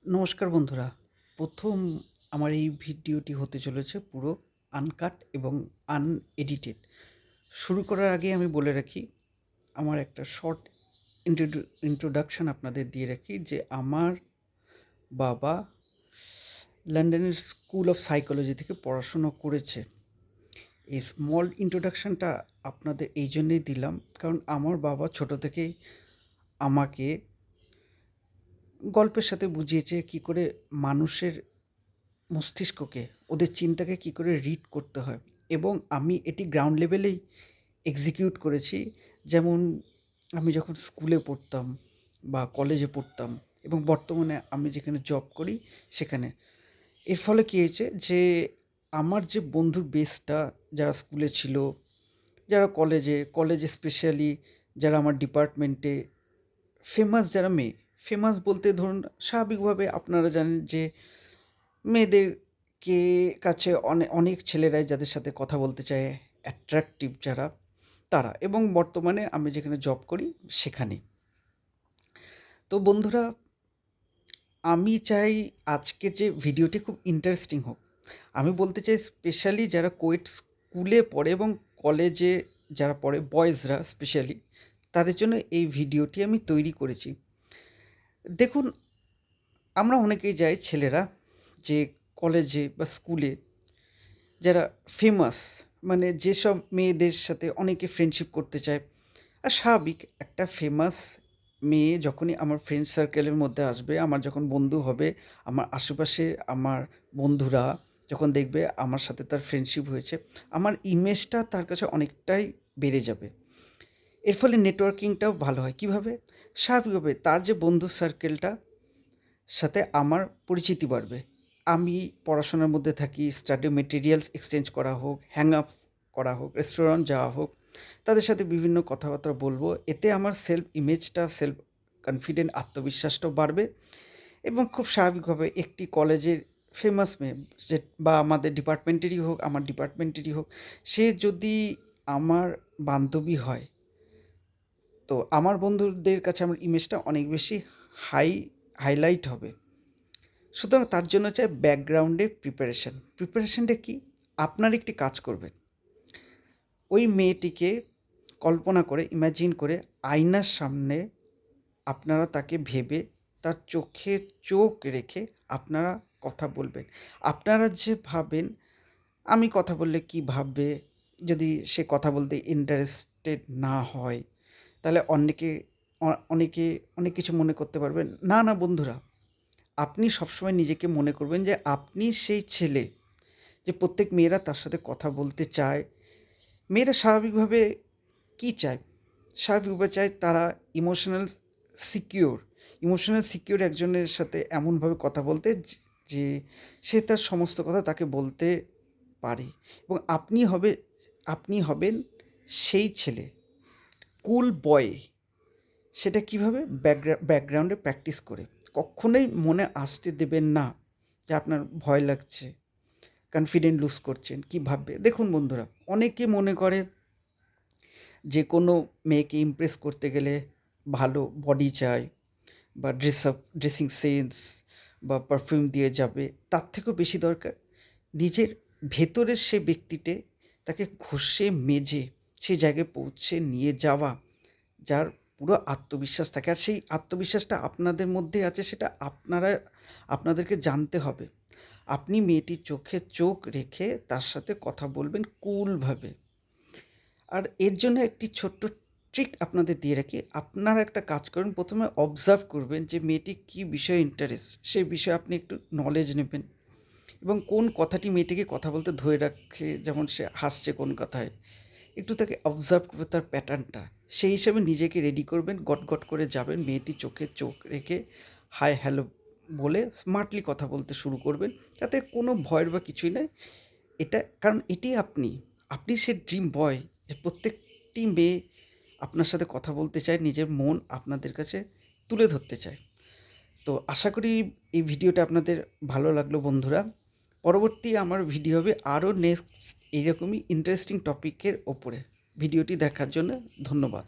নমস্কার বন্ধুরা। প্রথম আমার এই ভিডিওটি হতে চলেছে পুরো আনকাট এবং আনএডিটেড। শুরু করার আগে আমি বলে রাখি, আমার একটা শর্ট ইন্ট্রোডাকশন আপনাদের দিয়ে রাখি যে আমার বাবা লন্ডনের স্কুল অফ সাইকোলজি থেকে পড়াশুনো করেছে। এই স্মল ইন্ট্রোডাকশনটা আপনাদের এই জন্যেই দিলাম, কারণ আমার বাবা ছোট থেকেই আমাকে গল্পের সাথে বুঝিয়েছে কী করে মানুষের মস্তিষ্ককে, ওদের চিন্তাকে কী করে রিড করতে হয়, এবং আমি এটি গ্রাউন্ড লেভেলেই এক্সিকিউট করেছি। যেমন আমি যখন স্কুলে পড়তাম বা কলেজে পড়তাম এবং বর্তমানে আমি যেখানে জব করি সেখানে। এর ফলে কী হয়েছে যে আমার যে বন্ধুর বেসটা যারা স্কুলে ছিল, যারা কলেজে স্পেশালি যারা আমার ডিপার্টমেন্টে ফেমাস যারা মেয়ে, ফেমাস বলতে ধরুন স্বাভাবিকভাবে আপনারা জানেন যে মেয়েদেরকে কাছে অনেক ছেলেরাই যাদের সাথে কথা বলতে চায়, অ্যাট্রাকটিভ যারা, তারা, এবং বর্তমানে আমি যেখানে জব করি সেখানে। তো বন্ধুরা, আমি চাই আজকের যে ভিডিওটি খুব ইন্টারেস্টিং হোক। আমি বলতে চাই স্পেশালি যারা কোয়েট স্কুলে পড়ে এবং কলেজে যারা পড়ে, বয়েজরা স্পেশালি, তাদের জন্য এই ভিডিওটি আমি তৈরি করেছি। দেখুন, আমরা অনেকেই যাই ছেলেরা যে কলেজে বা স্কুলে যারা ফেমাস, মানে যেসব মেয়েদের সাথে অনেকে ফ্রেন্ডশিপ করতে চায়। আর স্বাভাবিক, একটা ফেমাস মেয়ে যখনই আমার ফ্রেন্ড সার্কেলের মধ্যে আসবে, আমার যখন বন্ধু হবে, আমার আশেপাশে আমার বন্ধুরা যখন দেখবে আমার সাথে তার ফ্রেন্ডশিপ হয়েছে, আমার ইমেজটা তার কাছে অনেকটাই বেড়ে যাবে। এর ফলে নেটওয়ার্কিংটাও ভালো হয়। কীভাবে? স্বাভাবিকভাবে তার যে বন্ধু সার্কেলটা সাথে আমার পরিচিতি বাড়বে। আমি পড়াশোনার মধ্যে থাকি, স্টাডি মেটেরিয়ালস এক্সচেঞ্জ করা হোক, হ্যাং আপ করা হোক, রেস্টুরেন্ট যাওয়া হোক, তাদের সাথে বিভিন্ন কথাবার্তা বলবো। এতে আমার সেলফ ইমেজটা, সেলফ কনফিডেন্ট, আত্মবিশ্বাসটাও বাড়বে। এবং খুব স্বাভাবিকভাবে একটি কলেজের ফেমাস মেয়ে, যে বা আমাদের ডিপার্টমেন্টেরই হোক, আমার ডিপার্টমেন্টেরই হোক, সে যদি আমার বান্ধবী হয়, তো আমার বন্ধুদের কাছে আমার ইমেজটা অনেক বেশি হাইলাইট হবে। সুতরাং তার জন্য চাই ব্যাকগ্রাউন্ডে প্রিপারেশান। প্রিপারেশানটা কী? আপনার একটি কাজ করবেন। ওই মেয়েটিকে কল্পনা করে, ইম্যাজিন করে আয়নার সামনে আপনারা তাকে ভেবে তার চোখে চোখ রেখে আপনারা কথা বলবেন। আপনারা যে ভাবেন আমি কথা বললে কী ভাববে, যদি সে কথা বলতে ইন্টারেস্টেড না হয়, তাহলে অনেকে অনেক কিছু মনে করতে পারবেন। না, না বন্ধুরা, আপনি সবসময় নিজেকে মনে করবেন যে আপনি সেই ছেলে, যে প্রত্যেক মেয়েরা তার সাথে কথা বলতে চায়। মেয়েরা স্বাভাবিকভাবে কী চায়? স্বাভাবিকভাবে চায় তারা ইমোশনাল সিকিউর। ইমোশনাল সিকিউর একজনের সাথে এমনভাবে কথা বলতে যে সে তার সমস্ত কথা তাকে বলতে পারে, এবং আপনি হবেন সেই ছেলে, কুল বয়। সেটা কীভাবে? ব্যাকগ্রাউন্ডে প্র্যাকটিস করে। কক্ষনোই মনে আসতে দেবেন না যে আপনার ভয় লাগছে, কনফিডেন্ট লুজ করছেন, কী ভাববে। দেখুন বন্ধুরা, অনেকে মনে করে যে কোনো মেয়েকে ইমপ্রেস করতে গেলে ভালো বডি চাই, বা ড্রেসিং সেন্স বা পারফিউম দিয়ে যাবে। তার থেকেও বেশি দরকার নিজের ভেতরের সে ব্যক্তিতে তাকে ঘষে মেজে সে জায়গায় পৌঁছে নিয়ে যাওয়া, যার পুরো আত্মবিশ্বাস থাকে। আর সেই আত্মবিশ্বাসটা আপনাদের মধ্যে আছে, সেটা আপনাদেরকে জানতে হবে। আপনি মেয়েটির চোখে চোখ রেখে তার সাথে কথা বলবেন কুলভাবে। আর এর জন্য একটি ছোট্ট ট্রিক আপনাদের দিয়ে রাখি। আপনারা একটা কাজ করুন, প্রথমে অবজার্ভ করবেন যে মেয়েটি কী বিষয়ে ইন্টারেস্ট, সেই বিষয়ে আপনি একটু নলেজ নেবেন, এবং কোন কথাটি মেয়েটিকে কথা বলতে ধরে রাখে, যেমন সে হাসছে কোন কথায়, একটু তাকে অবজার্ভ করবে তার প্যাটার্নটা। সেই হিসাবে নিজেকে রেডি করবেন, গট করে যাবেন, মেয়েটির চোখে চোখ রেখে হাই হ্যালো বলে স্মার্টলি কথা বলতে শুরু করবেন। তাতে কোনো ভয়ের বা কিছুই নাই। কারণ এটি আপনি সে ড্রিম বয়, যে প্রত্যেকটি মেয়ে আপনার সাথে কথা বলতে চায়, নিজের মন আপনাদের কাছে তুলে ধরতে চায়। তো আশা করি এই ভিডিওটা আপনাদের ভালো লাগলো বন্ধুরা। পরবর্তী আমার ভিডিও হবে আরও নেক্সট এইরকমই ইন্টারেস্টিং টপিকের ওপরে। ভিডিওটি দেখার জন্য ধন্যবাদ।